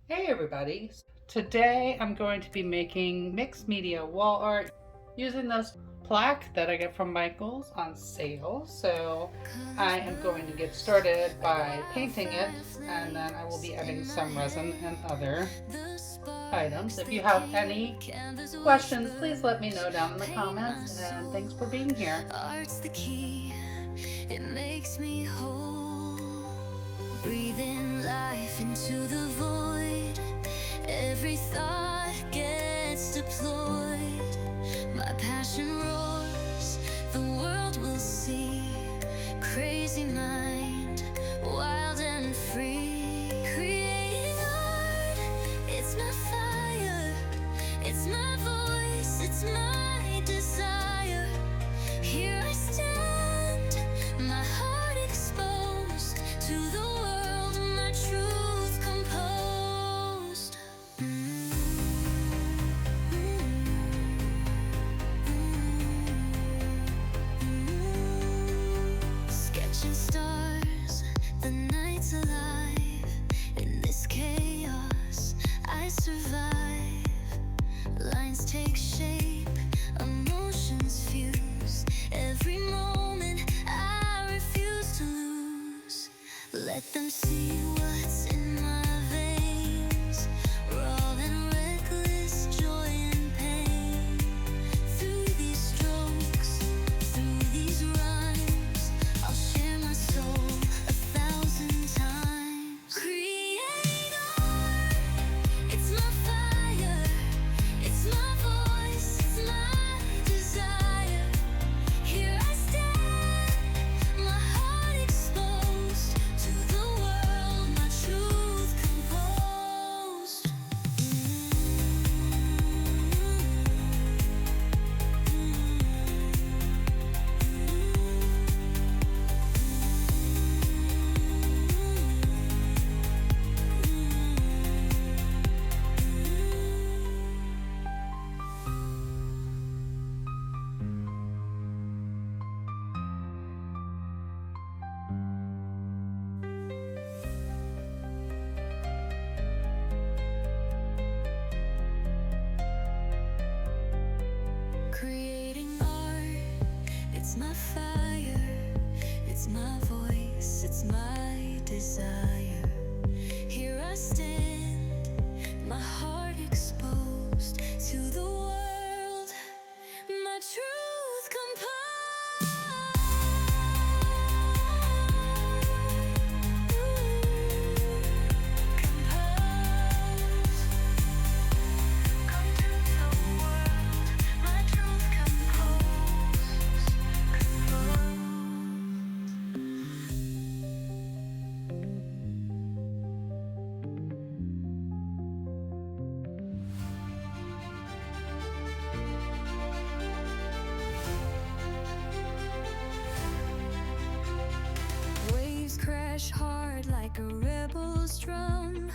Hey everybody! Today I'm going to be making mixed media wall art using this plaque that I get from Michael's on sale. So I am going to get started by painting it, and then I will be adding some resin and other items. If you have any questions, please let me know down in the comments, and thanks for being here. Art's the key, it makes me whole. Breathing life into the void, every thought gets deployed. My passion roars, the world will see. Crazy mind, wild and free. Creating art, it's my fire, it's my voice, it's my desire. Here I stand, my heart exposed to the world, my truth composed. Sketching stars, the night's alive. In this chaos, I survive. Lines take shape, emotions fuse. Every moment I refuse to lose. Let them see what's in my veins, raw and reckless, joy and pain. Through these strokes, through these rhymes, I'll share my soul 1,000 times. Create art, it's my fire, it's my voice, it's my desire. Here I stand, my heart exposed to the world, my truth composed. Creating art, it's my fire, it's my voice, it's my desire. Here I stand, my heart exposed to the world, my truth Waves crash hard like a rebel's drum.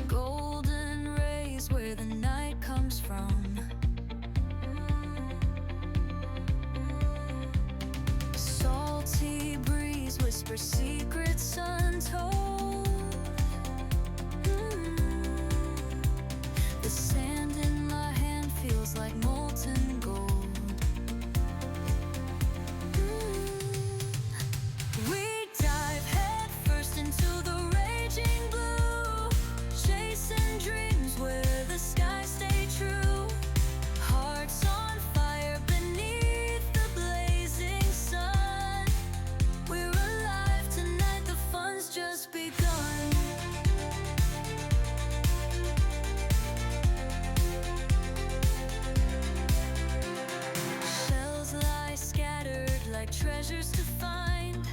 Golden rays where the night comes from. Salty breeze whispers secrets untold. The sand in my hand feels like molten gold. We dive headfirst into the raging blue, chasing dreams where the skies stay true. Hearts on fire beneath the blazing sun. We're alive tonight, the fun's just begun. Shells lie scattered like treasures to find.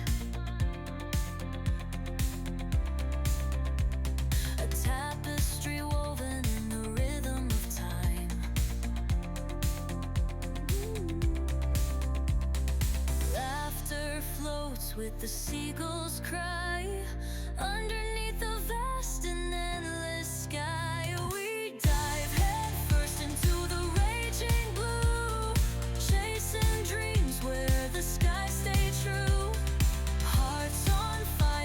A tapestry woven in the rhythm of time. Laughter floats with the seagulls' cry underneath the vast and endless sky. We dive headfirst into the raging blue, chasing dreams where the skies stay true. Hearts on fire.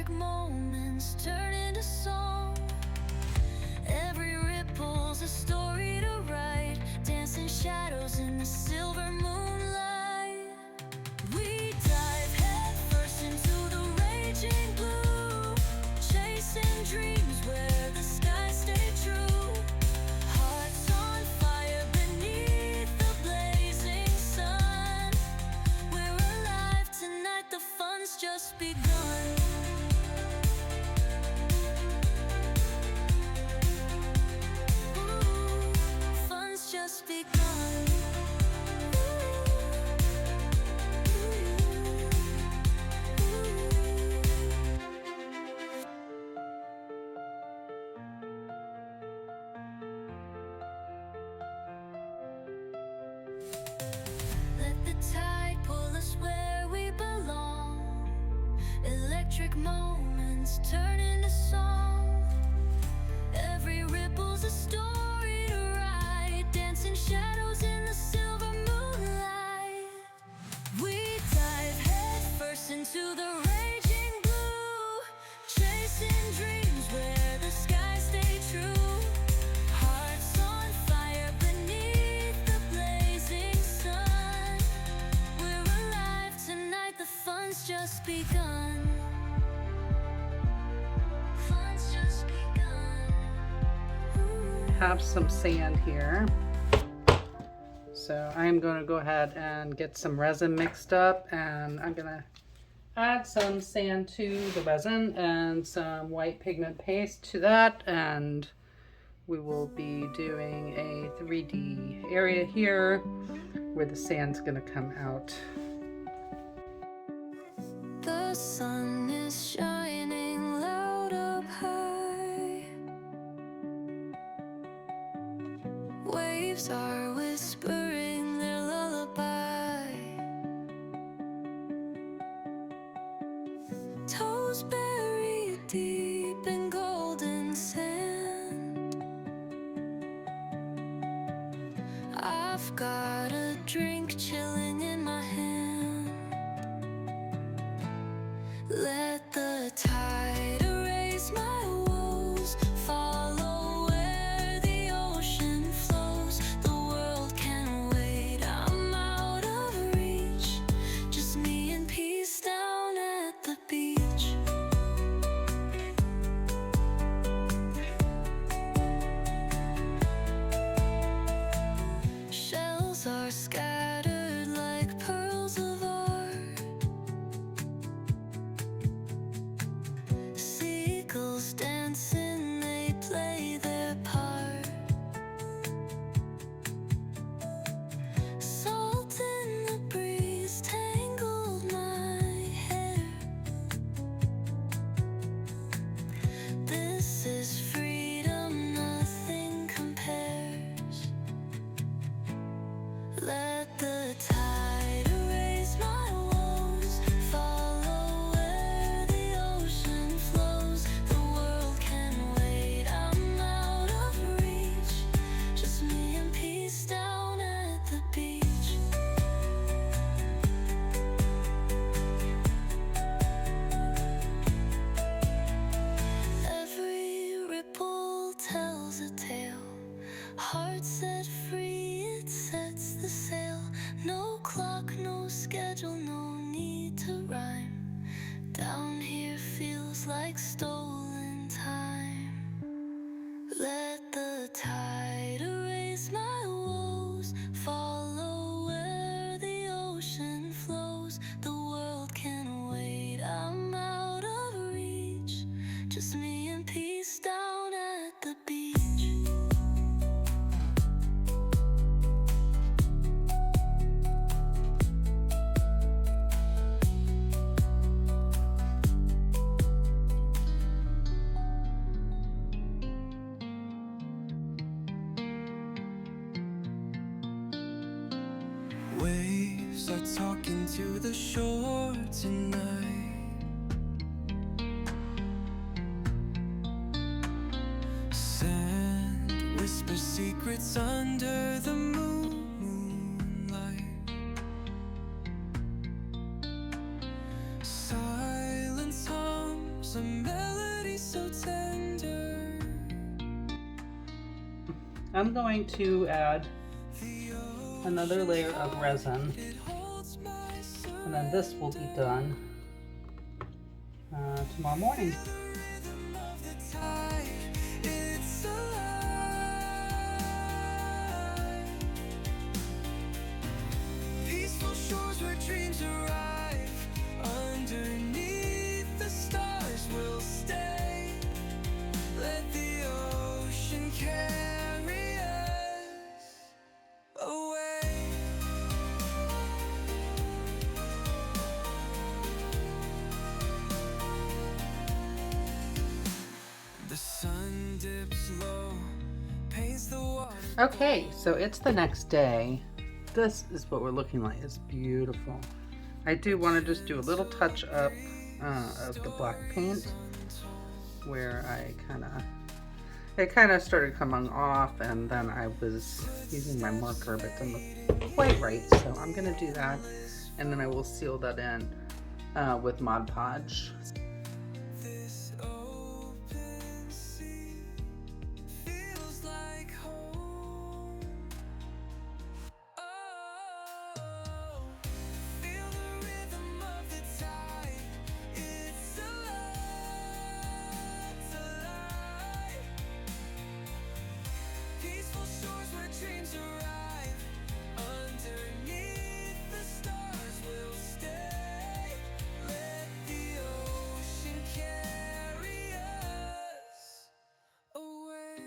electric moments turn into song. Every ripple's a story to write, dancing shadows in the silver moonlight. We dive headfirst into the raging blue, chasing dreams where the skies stay true. Hearts on fire beneath the blazing sun. We're alive tonight, the fun's just begun. Fun's just begun. Let the tide pull us where we belong. Electric moments turn into song. Every ripple's a story to write, dancing shadows in the silver moonlight. We dive headfirst into the raging blue, chasing dreams where the skies stay true. Hearts on fire beneath the blazing sun. We're alive tonight, the fun's just begun. Fun's just begun. Have some sand here. So I'm going to go ahead and get some resin mixed up, and I'm going to add some sand to the resin and some white pigment paste to that, and we will be doing a 3D area here where the sand's going to come out. The sun is shining loud up high. Waves are whispering their lullaby. Toes buried deep in golden sand. I've got a drink chilling in my hand. Let the tide erase my woes. Follow where the ocean flows. The world can wait, I'm out of reach. Just me and peace down at the beach. Shells are scattered like pearls of art. Seagulls dancing, they play their part. Salt in the breeze tangled my hair. This is freedom, nothing compares. Let the tide erase my woes. Follow where the ocean flows. The world can wait, I'm out of reach. Just me and peace down at the beach. Every ripple tells a tale. Heart set free, it sets the sail. No clock, no schedule, no need to rhyme. Down here feels like stolen time. Let the tide erase my woes. Follow where the ocean flows. The world can wait, I'm out of reach. Just me and peace down at the beach. Waves are talking to the shore tonight. Sand whispers secrets under the moonlight. Silence hums a so tender. I'm going to add another layer of resin, It holds my soul. and then this will be done tomorrow morning. Rhythm of the tide, it's alive. Peaceful shores where dreams arrive. Underneath the stars we'll stay. Let the ocean carry us away. The sun dips low, paints the water. Okay, so it's the next day. This is what we're looking like. It's beautiful. I do want to just do a little touch up of the black paint where it kind of started coming off, and then I was using my marker but didn't look quite right, so I'm going to do that, and then I will seal that in with Mod Podge. This open sea feels like home. Oh, feel the rhythm of the tide. It's alive, it's alive. Peaceful shores where dreams arrive. Underneath the stars we'll stay. Let the ocean carry us away.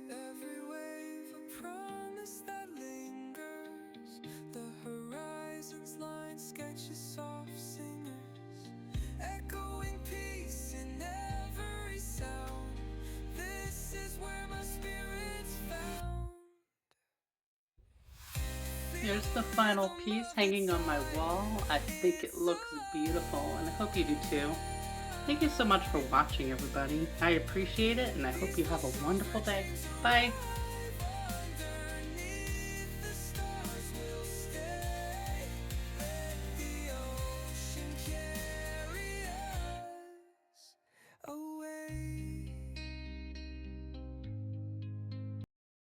Every wave a promise that lingers. The horizon's line sketches soft singers, echoing peace in every sound. This is where my spirit's found. Here's the final piece hanging on my wall. I think it looks beautiful, and I hope you do too. Thank you so much for watching, everybody. I appreciate it, and I hope you have a wonderful day. Bye!